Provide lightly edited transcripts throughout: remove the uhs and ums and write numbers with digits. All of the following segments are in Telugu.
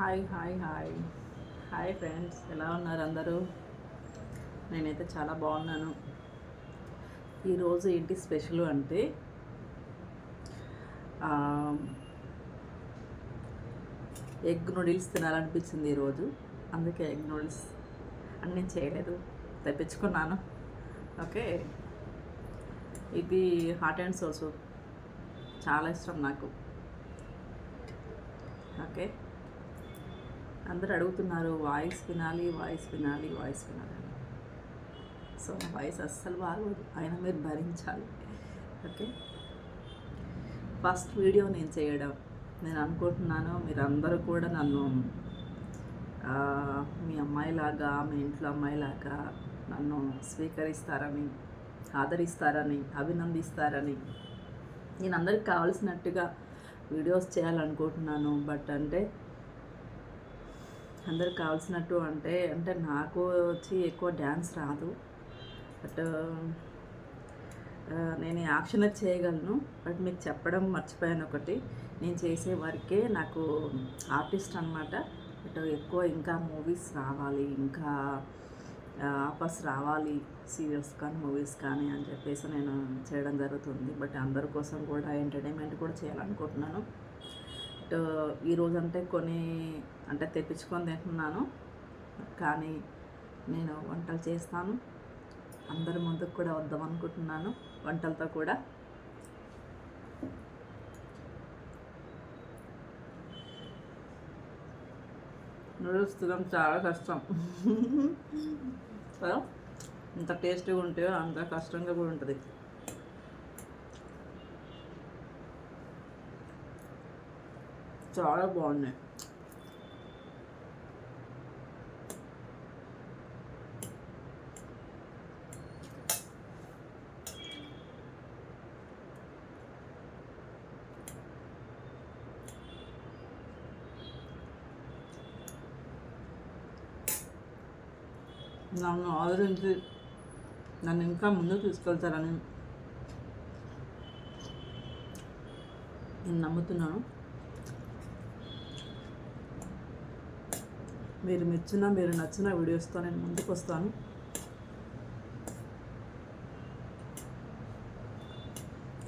Hi hi hi hi friends, ఎలా ఉన్నారు అందరూ? నేనైతే చాలా బాగున్నాను. ఈరోజు ఏంటి స్పెషల్ అంటే ఎగ్ నూడిల్స్ తినాలనిపించింది ఈరోజు. అందుకే ఎగ్ నూడిల్స్ అని నేను చేయలేదు, తెప్పించుకున్నాను. ఓకే, ఇది హాట్ అండ్ సోర్స్, చాలా ఇష్టం నాకు. ఓకే, అందరు అడుగుతున్నారు వాయిస్ వినాలి వాయిస్ వినాలి వాయిస్ వినాలి. సో నా వాయిస్ అస్సలు బాగోదు, అయినా మీరు భరించాలి. ఓకే, ఫస్ట్ వీడియో నేను చేయడం, నేను అనుకుంటున్నాను మీరందరూ కూడా నన్ను మీ అమ్మాయిలాగా, మీ ఇంట్లో అమ్మాయిలాగా నన్ను స్వీకరిస్తారని, ఆదరిస్తారని, అభినందిస్తారని, నేను అందరికి కావాల్సినట్టుగా వీడియోస్ చేయాలనుకుంటున్నాను. బట్ అంటే అందరికి కావాల్సినట్టు అంటే అంటే నాకు వచ్చి ఎక్కువ డ్యాన్స్ రాదు. బట్ నేను యాక్షన్ చేయగలను. బట్ మీకు చెప్పడం మర్చిపోయాను ఒకటి, నేను చేసే వర్కే నాకు ఆర్టిస్ట్ అనమాట. బట్ ఎక్కువ ఇంకా మూవీస్ రావాలి, ఇంకా ఆఫర్స్ రావాలి, సీరియల్స్ కానీ మూవీస్ కానీ అని చెప్పేసి నేను చేయడం జరుగుతుంది. బట్ అందరి కోసం కూడా ఎంటర్టైన్మెంట్ కూడా చేయాలనుకుంటున్నాను. బట్ ఈరోజు అంటే కొన్ని అంటే తెప్పించుకొని తింటున్నాను, కానీ నేను వంటలు చేస్తాను. అందరి ముందుకు కూడా వద్దాం అనుకుంటున్నాను వంటలతో కూడా. నూడిల్స్ తినడం చాలా కష్టం. కదా, ఇంత టేస్టీగా ఉంటే అంత కష్టంగా కూడా ఉంటుంది. చాలా బాగున్నాయి. నన్ను ఆదరించి నన్ను ఇంకా ముందుకు తీసుకెళ్తారని నేను నమ్ముతున్నాను. మీరు మెచ్చిన, మీరు నచ్చిన వీడియోస్తో నేను ముందుకు వస్తాను.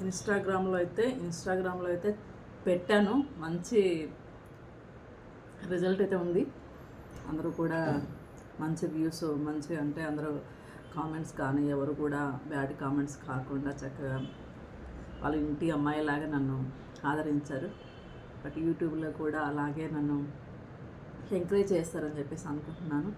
ఇన్స్టాగ్రామ్లో అయితే పెట్టాను, మంచి రిజల్ట్ అయితే ఉంది. అందరూ కూడా మంచి వ్యూస్, మంచి అంటే అందరూ కామెంట్స్ కానీ ఎవరు కూడా బ్యాడ్ కామెంట్స్ కాకుండా చక్కగా వాళ్ళ ఇంటి అమ్మాయిలాగా నన్ను ఆదరించారు. బట్ యూట్యూబ్లో కూడా అలాగే నన్ను ఎంకరేజ్ చేస్తారని చెప్పేసి అనుకుంటున్నాను.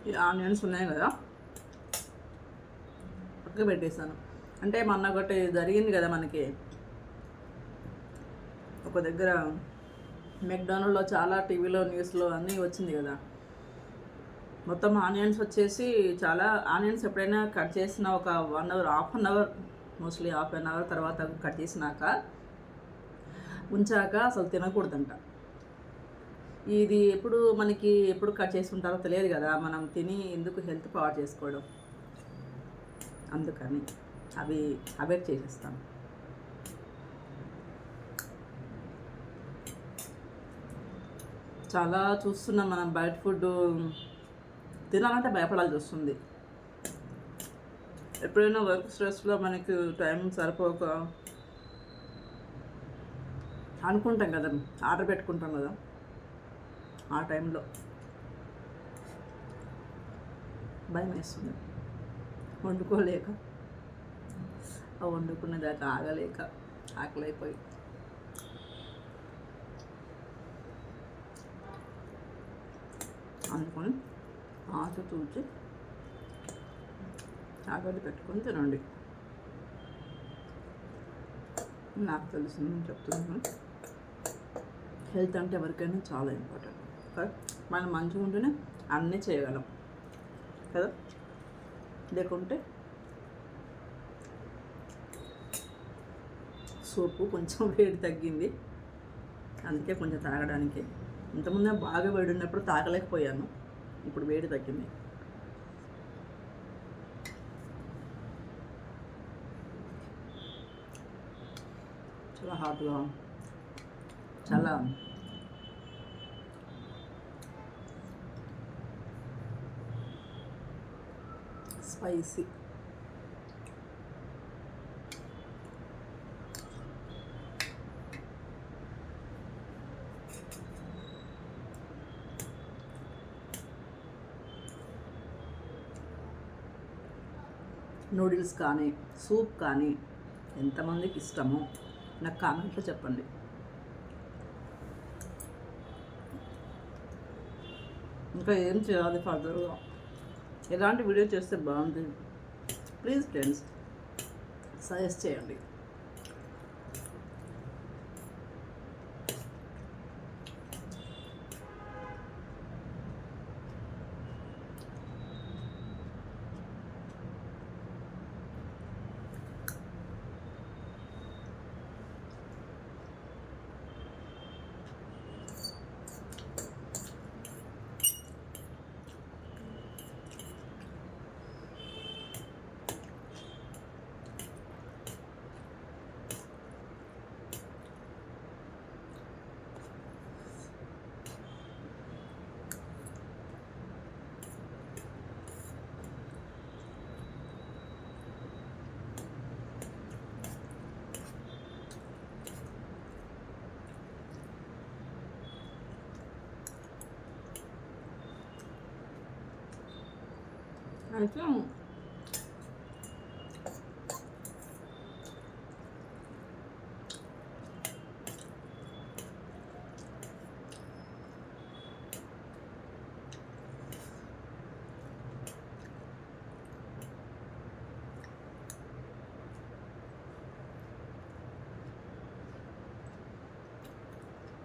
ఈ ఆనియన్స్ ఉన్నాయి కదా, పక్కకు పెట్టేసాను. అంటే మొన్న ఒకటి జరిగింది కదా మనకి, ఒక దగ్గర మెక్డానల్డ్లో చాలా టీవీలో న్యూస్లో అన్నీ వచ్చింది కదా. మొత్తం ఆనియన్స్ వచ్చేసి చాలా ఆనియన్స్ ఎప్పుడైనా కట్ చేసిన ఒక 1 hour, half an hour, mostly half an hour తర్వాత కట్ చేసినాక ఉంచాక అసలు తినకూడదంట. ఇది ఎప్పుడు కట్ చేసుకుంటారో తెలియదు కదా, మనం తిని ఎందుకు హెల్త్ పాడు చేసుకోవడం, అందుకని అవి అవాయిడ్ చేసేస్తాను. చాలా చూస్తున్నాం మనం, బయట ఫుడ్ తినాలంటే భయపడాల్సి వస్తుంది. ఎప్పుడైనా వర్క్ స్ట్రెస్లో మనకి టైం సరిపోక అనుకుంటాం కదా, ఆర్డర్ పెట్టుకుంటాం కదా, ఆ టైంలో భయం వేస్తుంది. వండుకోలేక, వండుకునేదాకా ఆగలేక, ఆకలైపోయి అనుకొని ఆశ చూచి ఆగలి పెట్టుకొని తినండి. నాకు తెలిసింది నేను చెప్తున్నాను. హెల్త్ అంటే ఎవరికైనా చాలా ఇంపార్టెంట్ కదా. మనం మంచిగా ఉంటేనే అన్నీ చేయగలం కదా. లేకుంటే సూపు కొంచెం వేడి తగ్గింది, అందుకే కొంచెం తాగడానికి. ఇంతకుముందే బాగా వేడి ఉన్నప్పుడు తాగలేకపోయాను, ఇప్పుడు వేడి తగ్గింది. చాలా హాట్గా, చాలా స్పైసీ. నూడిల్స్ కానీ సూప్ కానీ ఎంతమందికి ఇష్టమో నాకు కామెంట్లో చెప్పండి. ఇంకా ఏం చేయాలి ఫర్దర్గా, ఎలాంటి వీడియో చేస్తే బాగుంది, ప్లీజ్ ఫ్రెండ్స్ సజెస్ట్ చేయండి. అయితే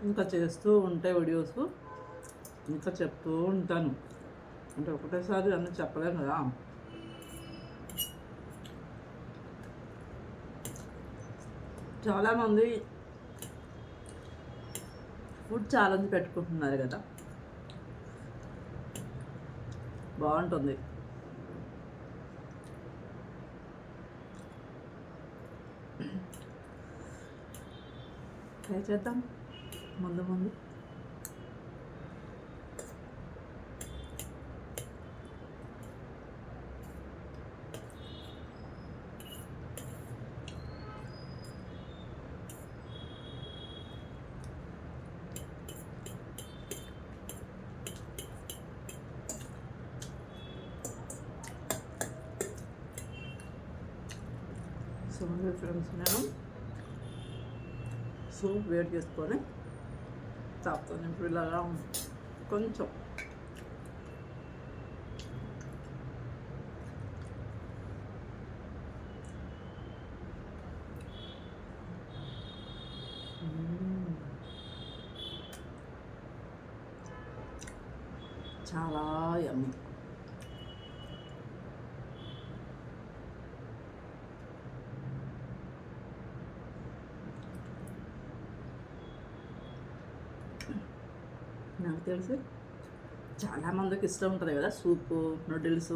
ఇంకా చేస్తూ ఉంటే వీడియోస్ ఇంకా చెప్తూ ఉంటాను. అంటే ఒకటేసారి అన్నీ చెప్పలేను కదా. చాలామంది ఫుడ్ ఛాలెంజ్ పెట్టుకుంటున్నారు కదా, బాగుంటుంది. ట్రై చేద్దాం ముందు ముందు. సో ఫ్రెండ్స్, నేను సూప్ వేడి చేసుకొని తాపుతాను. ఇప్పుడు ఇలాగా కొంచెం చాలా యమ్మీ. నాకు తెలిసి చాలామందికి ఇష్టం ఉంటుంది కదా సూపు, నూడిల్స్.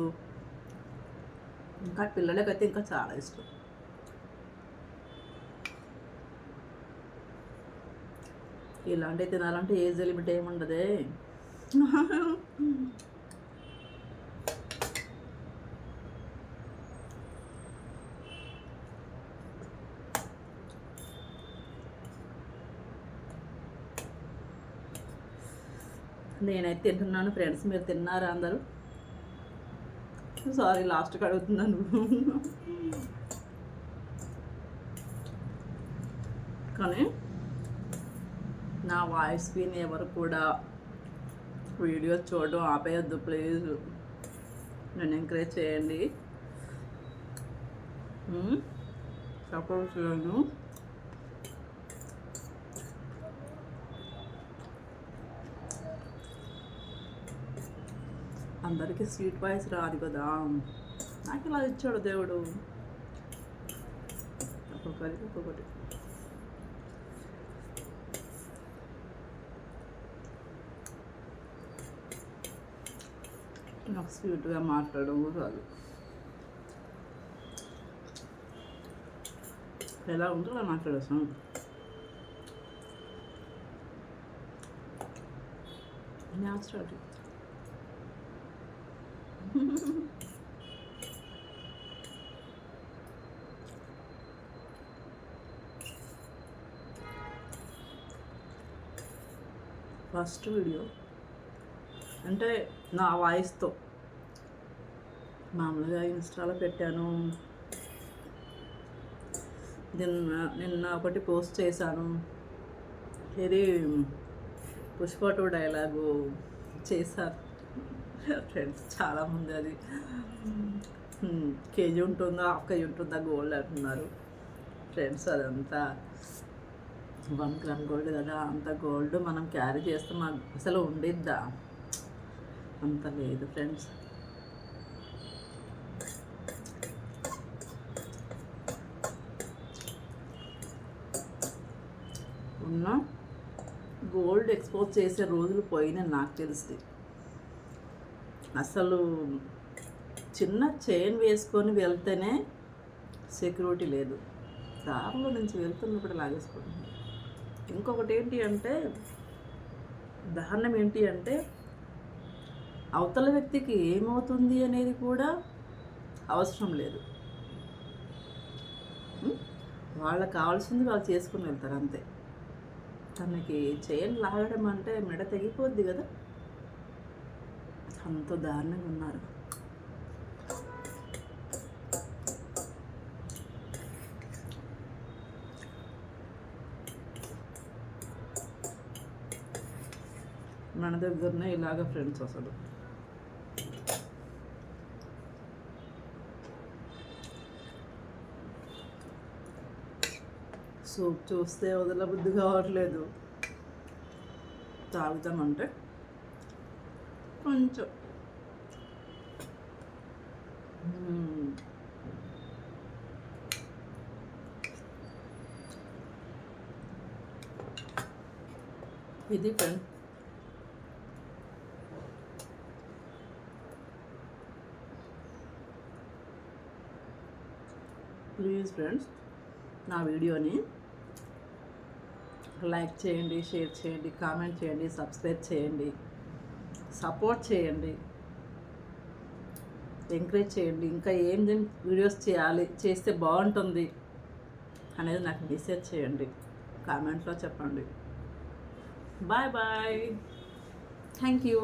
ఇంకా పిల్లలకైతే ఇంకా చాలా ఇష్టం. ఇలాంటివి తినాలంటే ఏజ్ లిమిట్ ఏముండదే. నేనైతే తింటున్నాను ఫ్రెండ్స్, మీరు తిన్నారా అందరూ? సారీ లాస్ట్కి అడుగుతున్నాను. కానీ నా వాయిస్ విని ఎవరు కూడా వీడియోస్ చూడడం ఆపేయద్దు ప్లీజ్. నన్ను ఎంకరేజ్ చేయండి, సపోర్ట్ చేయను. అందరికీ స్వీట్ వాయిస్ రాదు కదా, నాకు ఇలా ఇచ్చాడు దేవుడు, ఒక్కొక్కరికి ఒక్కొక్కటి. నాకు స్వీట్గా మాట్లాడడం రాదు, ఎలా ఉంటుందో అలా మాట్లాడేస్తాను. న్యాచురల్. ఫస్ట్ వీడియో అంటే నా వాయిస్తో మామూలుగా ఇన్స్టాలో పెట్టాను. నిన్న ఒకటి పోస్ట్ చేశాను, ఇది పుష్ప 2 డైలాగు చేశాను ఫ్రెండ్స్. చాలామంది అది కేజీ ఉంటుందా, హాఫ్ కేజీ ఉంటుందా గోల్డ్ అంటున్నారు ఫ్రెండ్స్. అదంతా 1 గ్రామ్ గోల్డ్ కదా, అంత గోల్డ్ మనం క్యారీ చేస్తే మాకు అసలు ఉండిద్దా, అంత లేదు ఫ్రెండ్స్. ఉన్న గోల్డ్ ఎక్స్పోజ్ చేసే రోజులు పోయినా నాకు తెలిసి. అసలు చిన్న చైన్ వేసుకొని వెళ్తేనే సెక్యూరిటీ లేదు, దారిలో నుంచి వెళ్తున్నప్పుడు లాగేసుకుంటున్నాను. ఇంకొకటి ఏంటి అంటే, దారుణం ఏంటి అంటే, అవతల వ్యక్తికి ఏమవుతుంది అనేది కూడా అవసరం లేదు. వాళ్ళకి కావాల్సింది వాళ్ళు చేసుకుని వెళ్తారు అంతే. తనకి చైన్ లాగడం అంటే మెడ తెగిపోద్ది కదా, అంత దారుణంగా ఉన్నారు. మన దగ్గరనే ఇలాగ ఫ్రెండ్స్ అసలు. సూప్ చూస్తే వదలబుద్ధి కావట్లేదు, తాగుతామంటే కొంచెం ఇది ఫ్రెండ్. ప్లీజ్ ఫ్రెండ్స్, నా వీడియోని లైక్ చేయండి, షేర్ చేయండి, కామెంట్ చేయండి, సబ్స్క్రైబ్ చేయండి, సపోర్ట్ చేయండి, ఎంకరేజ్ చేయండి. ఇంకా ఏం వీడియోస్ చేస్తే బాగుంటుంది అనేది నాకు మెసేజ్ చేయండి, కామెంట్లో చెప్పండి. Bye bye, thank you.